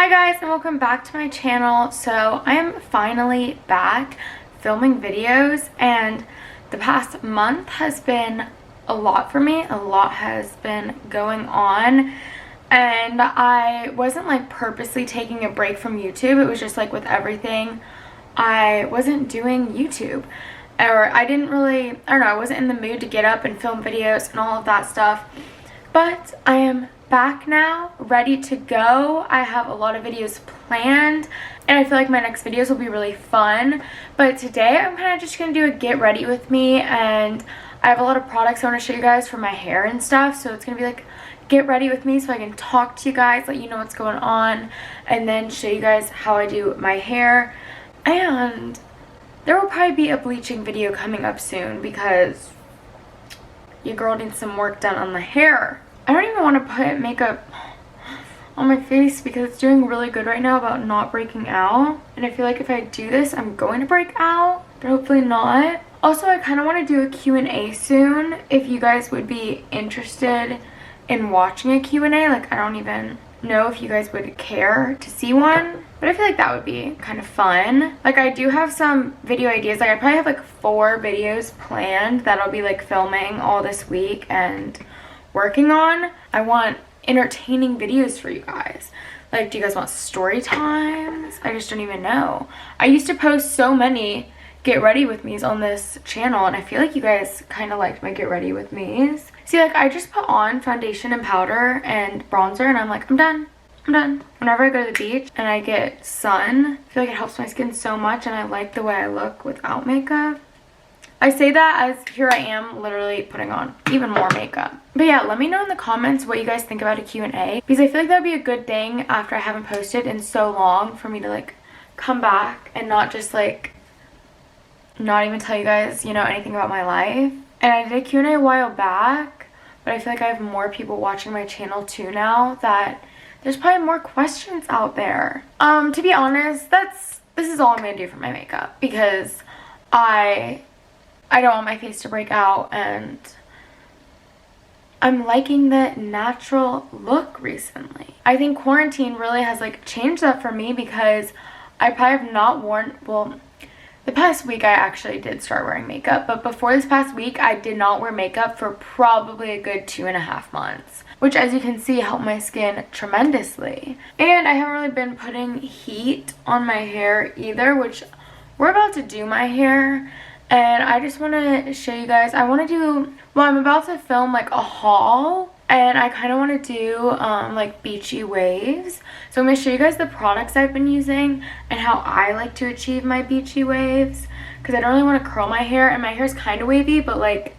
Hi guys, and welcome back to my channel. So I am finally back filming videos, and the past month has been a lot for me. A lot has been going on, and I wasn't like purposely taking a break from YouTube. It was just like with everything, I wasn't doing YouTube, or I don't know, I wasn't in the mood to get up and film videos and all of that stuff. But I am back now, ready to go. I have a lot of videos planned, and I feel like my next videos will be really fun. But today I'm kind of just going to do a get ready with me, and I have a lot of products I want to show you guys for my hair and stuff. So it's going to be like get ready with me so I can talk to you guys, let you know what's going on, and then show you guys how I do my hair. And there will probably be a bleaching video coming up soon because your girl needs some work done on the hair. I don't even want to put makeup on my face because it's doing really good right now about not breaking out. And I feel like if I do this, I'm going to break out, but hopefully not. Also, I kind of want to do a Q&A soon. If you guys would be interested in watching a Q&A, like I don't even know if you guys would care to see one, but I feel like that would be kind of fun. Like I do have some video ideas. Like I probably have like 4 videos planned that I'll be like filming all this week and working on. I want entertaining videos for you guys. Like, do you guys want story times? I just don't even know. I used to post so many get ready with me's on this channel, and I feel like you guys kind of liked my get ready with me's. See, like I just put on foundation and powder and bronzer, and I'm like, I'm done. Whenever I go to the beach and I get sun, I feel like it helps my skin so much, and I like the way I look without makeup. I say that as here I am literally putting on even more makeup. But yeah, let me know in the comments what you guys think about a Q&A, because I feel like that would be a good thing after I haven't posted in so long for me to like come back and not just like not even tell you guys, you know, anything about my life. And I did a Q&A a while back, but I feel like I have more people watching my channel too now that there's probably more questions out there. To be honest, this is all I'm gonna do for my makeup because I don't want my face to break out, and I'm liking the natural look recently. I think quarantine really has like changed that for me because I probably have not worn, well, the past week I actually did start wearing makeup, but before this past week I did not wear makeup for probably a good 2.5 months, which as you can see helped my skin tremendously. And I haven't really been putting heat on my hair either, which we're about to do my hair. And I just want to show you guys, I'm about to film like a haul, and I kind of want to do like beachy waves. So I'm going to show you guys the products I've been using and how I like to achieve my beachy waves, because I don't really want to curl my hair, and my hair is kind of wavy, but like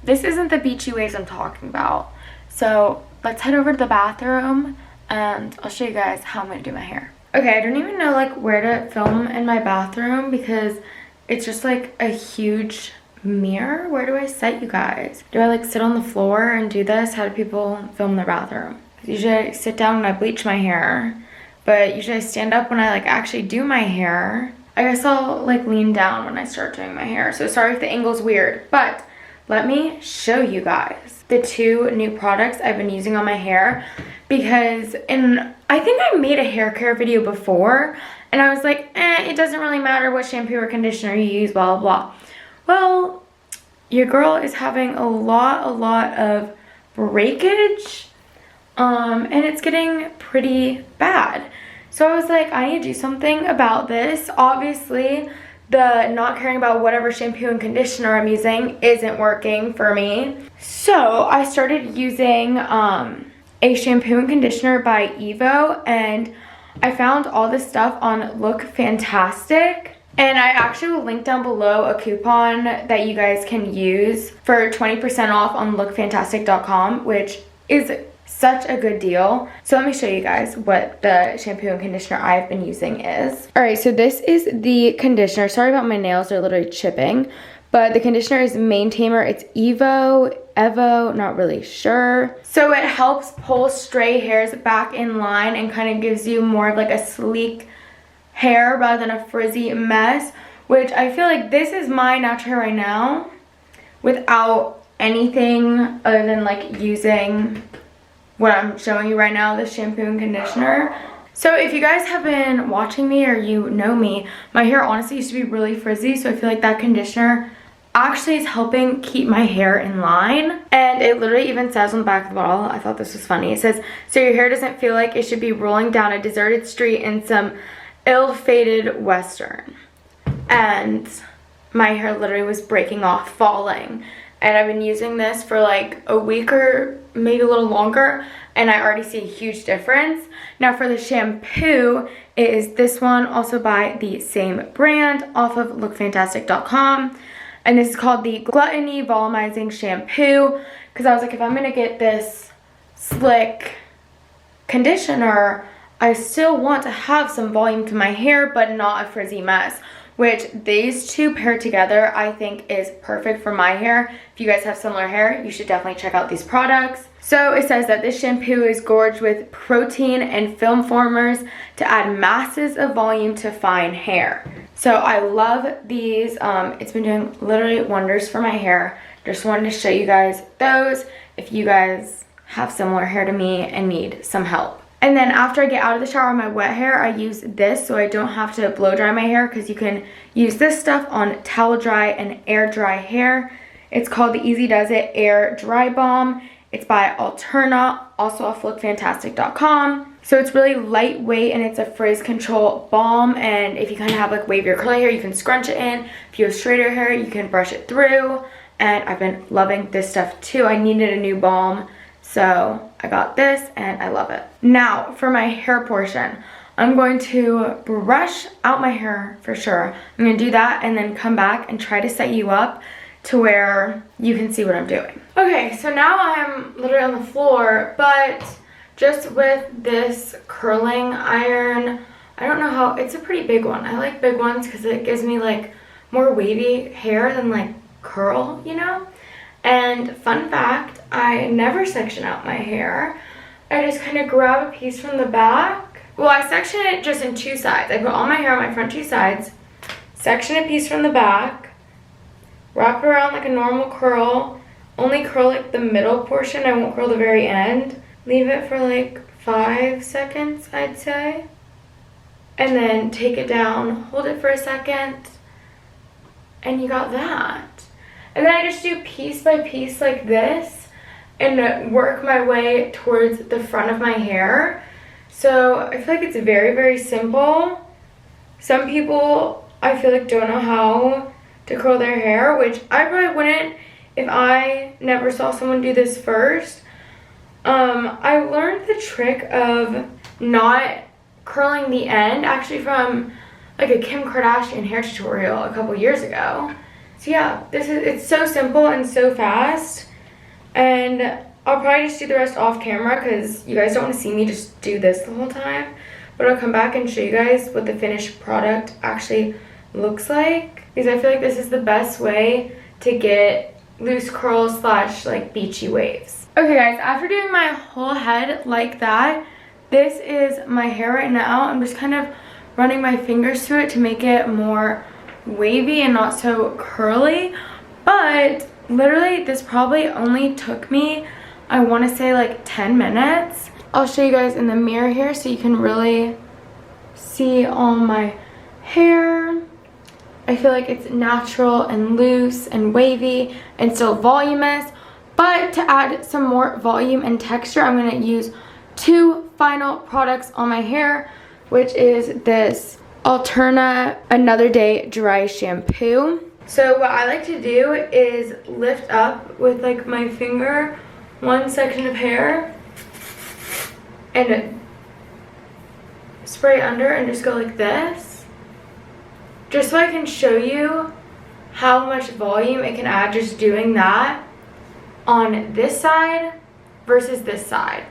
this isn't the beachy waves I'm talking about. So let's head over to the bathroom and I'll show you guys how I'm going to do my hair. Okay, I don't even know like where to film in my bathroom because it's just like a huge mirror. Where do I set you guys? Do I like sit on the floor and do this? How do people film their bathroom? Usually I sit down when I bleach my hair, but usually I stand up when I like actually do my hair. I guess I'll like lean down when I start doing my hair. So sorry if the angle's weird, but let me show you guys the 2 new products I've been using on my hair, because I think I made a hair care video before, and I was like, it doesn't really matter what shampoo or conditioner you use, blah, blah, blah. Well, your girl is having a lot of breakage, and it's getting pretty bad. So I was like, I need to do something about this. Obviously, the not caring about whatever shampoo and conditioner I'm using isn't working for me. So I started using a shampoo and conditioner by Evo, and I found all this stuff on Look Fantastic, and I actually will link down below a coupon that you guys can use for 20% off on lookfantastic.com, which is such a good deal. So let me show you guys what the shampoo and conditioner I've been using is. Alright, so this is the conditioner. Sorry about my nails, they're literally chipping. But the conditioner is Mane Tamer. It's Evo, not really sure. So it helps pull stray hairs back in line and kind of gives you more of like a sleek hair rather than a frizzy mess, which I feel like this is my natural hair right now without anything other than like using what I'm showing you right now, the shampoo and conditioner. So if you guys have been watching me or you know me, my hair honestly used to be really frizzy, so I feel like that conditioner actually is helping keep my hair in line. And it literally even says on the back of the bottle, I thought this was funny, it says, so your hair doesn't feel like it should be rolling down a deserted street in some ill-fated western. And my hair literally was breaking off, falling. And I've been using this for like a week or maybe a little longer, and I already see a huge difference. Now for the shampoo, it is this one, also by the same brand, off of lookfantastic.com. And this is called the Gluttony Volumizing Shampoo, because I was like, if I'm gonna get this slick conditioner, I still want to have some volume to my hair, but not a frizzy mess. Which these two paired together, I think is perfect for my hair. If you guys have similar hair, you should definitely check out these products. So it says that this shampoo is gorged with protein and film formers to add masses of volume to fine hair. So I love these. It's been doing literally wonders for my hair. Just wanted to show you guys those if you guys have similar hair to me and need some help. And then after I get out of the shower with my wet hair, I use this so I don't have to blow dry my hair, because you can use this stuff on towel dry and air dry hair. It's called the Easy Does It Air Dry Balm. It's by Alterna, also off lookfantastic.com. So it's really lightweight and it's a frizz control balm. And if you kind of have like wavy or curly hair, you can scrunch it in. If you have straighter hair, you can brush it through. And I've been loving this stuff too. I needed a new balm, so I got this and I love it. Now for my hair portion, I'm going to brush out my hair for sure. I'm going to do that and then come back and try to set you up to where you can see what I'm doing. Okay, so now I'm literally on the floor, but just with this curling iron, I don't know how, it's a pretty big one. I like big ones because it gives me like more wavy hair than like curl, you know? And fun fact, I never section out my hair. I just kind of grab a piece from the back. Well, I section it just in two sides. I put all my hair on my front two sides, section a piece from the back, wrap it around like a normal curl, only curl like the middle portion, I won't curl the very end. Leave it for like 5 seconds, I'd say. And then take it down, hold it for a second, and you got that. And then I just do piece by piece like this and work my way towards the front of my hair. So I feel like it's very, very simple. Some people, I feel like, don't know how to curl their hair, which I probably wouldn't if I never saw someone do this first. I learned the trick of not curling the end actually from like a Kim Kardashian hair tutorial a couple years ago. So yeah, it's so simple and so fast, and I'll probably just do the rest off camera because you guys don't want to see me just do this the whole time, but I'll come back and show you guys what the finished product actually looks like, because I feel like this is the best way to get loose curls slash like beachy waves. Okay guys, after doing my whole head like that, this is my hair right now. I'm just kind of running my fingers through it to make it more wavy and not so curly, but literally this probably only took me, I want to say, like 10 minutes. I'll show you guys in the mirror here so you can really see all my hair. I feel like it's natural and loose and wavy and still voluminous, but to add some more volume and texture, I'm going to use two final products on my hair, which is this Alterna Another Day Dry Shampoo. So what I like to do is lift up with like my finger one section of hair and spray under and just go like this, just so I can show you how much volume it can add just doing that on this side versus this side.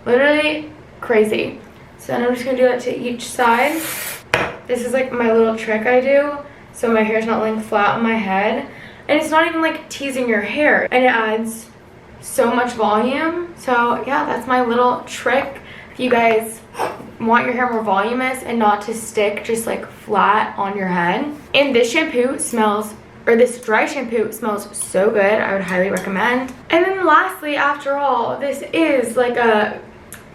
Literally crazy. So then I'm just gonna do that to each side. This is like my little trick I do so my hair's not laying flat on my head, and it's not even like teasing your hair, and it adds so much volume. So yeah, that's my little trick if you guys want your hair more voluminous and not to stick just like flat on your head. And this shampoo smells, or this dry shampoo smells so good. I would highly recommend. And then lastly, after all, this is like a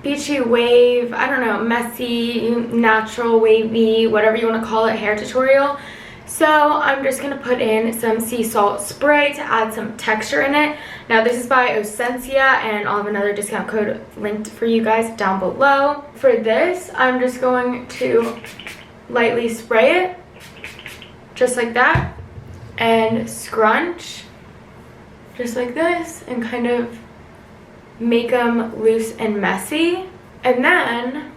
beachy wave, I don't know, messy, natural, wavy, whatever you want to call it, hair tutorial. So I'm just going to put in some sea salt spray to add some texture in it. Now this is by Osensia, and I'll have another discount code linked for you guys down below. For this, I'm just going to lightly spray it, just like that, and scrunch, just like this, and kind of make them loose and messy. And then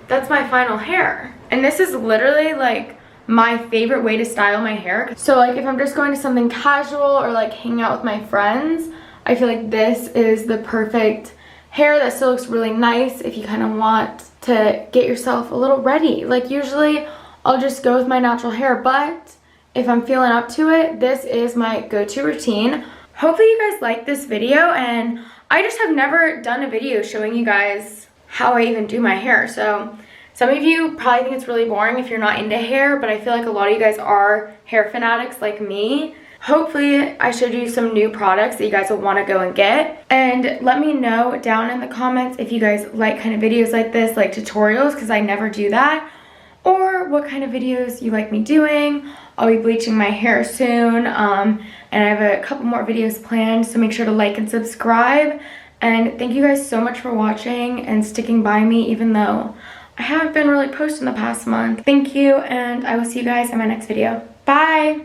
that's my final hair. And this is literally like my favorite way to style my hair. So like if I'm just going to something casual or like hanging out with my friends, I feel like this is the perfect hair that still looks really nice if you kind of want to get yourself a little ready. Like usually I'll just go with my natural hair, but if I'm feeling up to it, this is my go-to routine. Hopefully you guys like this video, and I just have never done a video showing you guys how I even do my hair. So some of you probably think it's really boring if you're not into hair, but I feel like a lot of you guys are hair fanatics like me. Hopefully I showed you some new products that you guys will want to go and get. And let me know down in the comments if you guys like kind of videos like this, like tutorials, because I never do that, or what kind of videos you like me doing. I'll be bleaching my hair soon, and I have a couple more videos planned, so make sure to like and subscribe. And thank you guys so much for watching and sticking by me even though I haven't been really posting the past month. Thank you, and I will see you guys in my next video. Bye!